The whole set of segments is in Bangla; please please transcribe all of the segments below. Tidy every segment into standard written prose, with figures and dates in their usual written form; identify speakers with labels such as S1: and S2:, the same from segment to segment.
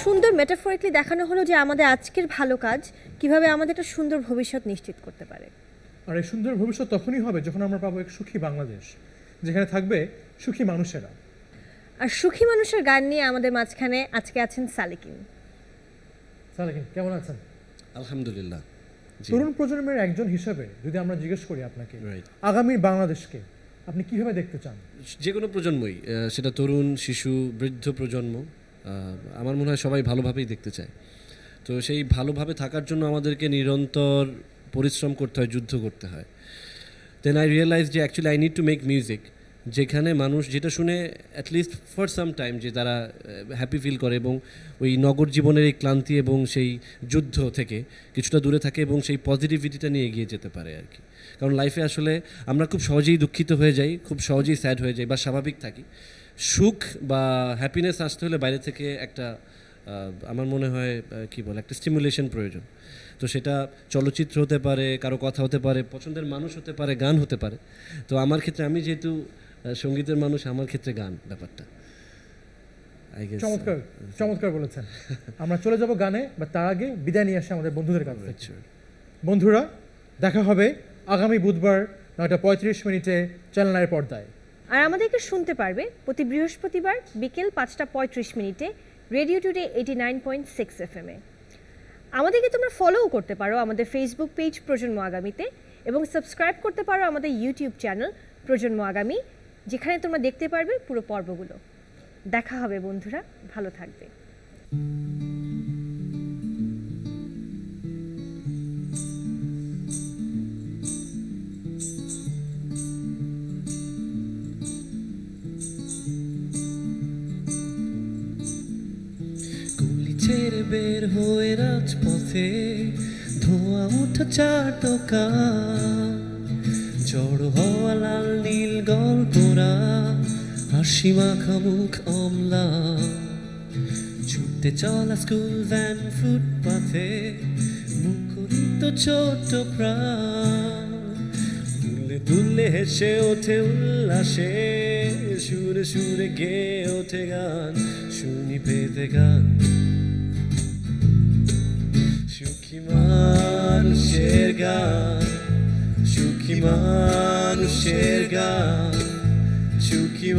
S1: সুন্দর মেটাফরিক্যালি দেখানো হলো যে আমাদের আজকের ভালো কাজ কিভাবে আমাদের একটা সুন্দর ভবিষ্যৎ নিশ্চিত করতে পারে।
S2: আর এই সুন্দর ভবিষ্যৎ তখনই হবে যখন আমরা পাবো এক সুখী বাংলাদেশ, যেখানে থাকবে সুখী মানুষেরা।
S1: আর সুখী মানুষের গান নিয়ে আমাদের মাঝখানে আজকে আছেন সালেকিন।
S2: সালেকিন, কেমন আছেন?
S3: আলহামদুলিল্লাহ।
S2: তরুণ প্রজন্মের একজন হিসেবে যদি আমরা জিজ্ঞেস করি আপনাকে, আগামীর বাংলাদেশকে আপনি কিভাবে দেখতে চান?
S3: যে কোনো প্রজন্মই, সেটা তরুণ, শিশু, বৃদ্ধ প্রজন্ম, আমার মনে হয় সবাই ভালোভাবেই দেখতে চায়। তো সেই ভালোভাবে থাকার জন্য আমাদেরকে নিরন্তর পরিশ্রম করতে হয়, যুদ্ধ করতে হয়। দেন আই রিয়েলাইজ যে actually I need to make music, যেখানে মানুষ যেটা শুনে অ্যাটলিস্ট ফর সাম টাইম যে তারা হ্যাপি ফিল করে এবং ওই নগর জীবনের এই ক্লান্তি এবং সেই যুদ্ধ থেকে কিছুটা দূরে থাকে এবং সেই পজিটিভিটিটা নিয়ে এগিয়ে যেতে পারে আর কি। কারণ লাইফে আসলে আমরা খুব সহজেই দুঃখিত হয়ে যাই, খুব সহজেই স্যাড হয়ে যাই বা স্বাভাবিক থাকি। সুখ বা হ্যাপিনেস আসতে হলে বাইরে থেকে একটা আমার মনে হয় কী বলে একটা স্টিমুলেশন প্রয়োজন। তো সেটা চলচ্চিত্র হতে পারে, কারো কথা হতে পারে, পছন্দের মানুষ হতে পারে, গান হতে পারে। তো আমার ক্ষেত্রে আমি যেহেতু সঙ্গীতের মানুষ, আমার ক্ষেত্রে গান ব্যাপারটা।
S2: চমৎকার চমৎকার বলেছেন। আমরা চলে যাব গানে, বা তার আগে বিদায় নিয়ে আসে আমাদের বন্ধুদের কাছে। বন্ধুরা, দেখা হবে আগামী বুধবার 9:35 চ্যানেল 9 পর্দায়।
S1: আর আমাদেরকে শুনতে পারবে প্রতি বৃহস্পতিবার বিকেল 5:35 রেডিও টুডে 89.6 FM-এ। আমাদেরকে তোমরা ফলোও করতে পারো আমাদের ফেসবুক পেজ প্রজন্ম আগামীতে, এবং সাবস্ক্রাইব করতে পারো আমাদের ইউটিউব চ্যানেল প্রজন্ম আগামী, যেখানে তোমরা দেখতে পারবে পুরো পর্বগুলো। দেখা হবে বন্ধুরা, ভালো থাকবে।
S3: ছেড়ে বের হয়ে রাজপথে ধোঁয়া ওঠা চার দোকান, জড়ো হওয়া লাল নীল গল্পরা, হাসি মাখা মুখ অম্লা, ছুটতে চলা স্কুল ভ্যান ফুটপাথে, মুখরিত ছোট্ট প্রাণ, দুলে দুলে হেসে ওঠে উল্লাসে, সুরে সুরে গেয়ে ওঠে গান, শুনি পেতে গান। সুখী মানুষের গান, সুখী মানুষের গান, সুখী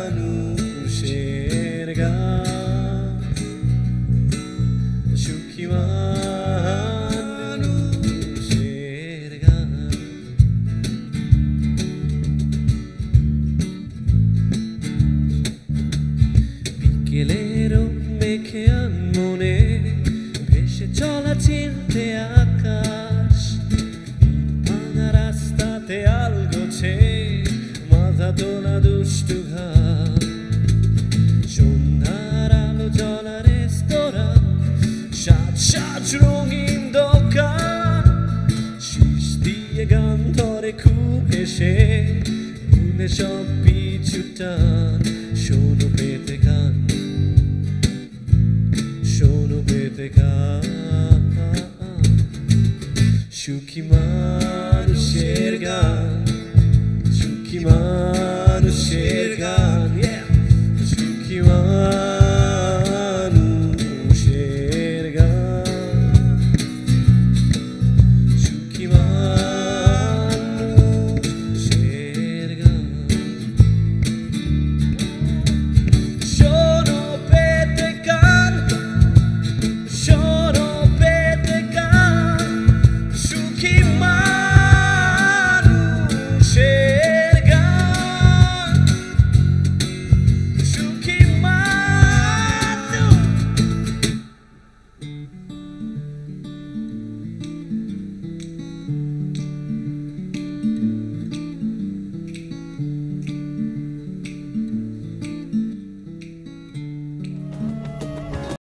S3: মানুষের গান, সুখী মানুষের গান। বিকেলেরও মেখে মনে ভেসে চলা চিনতে আকাশ, ভাঙা রাস্তাতে আলগোছে মাথা তোলা দুষ্টু ঘাট, সন্ধ্যার আলো জ্বলা রেস্তোরাঁ, সাজ সাজ রঙিন দোকান, শীষ দিয়ে গান ধরে খুব হেসে ভুলে সব পিছুটা।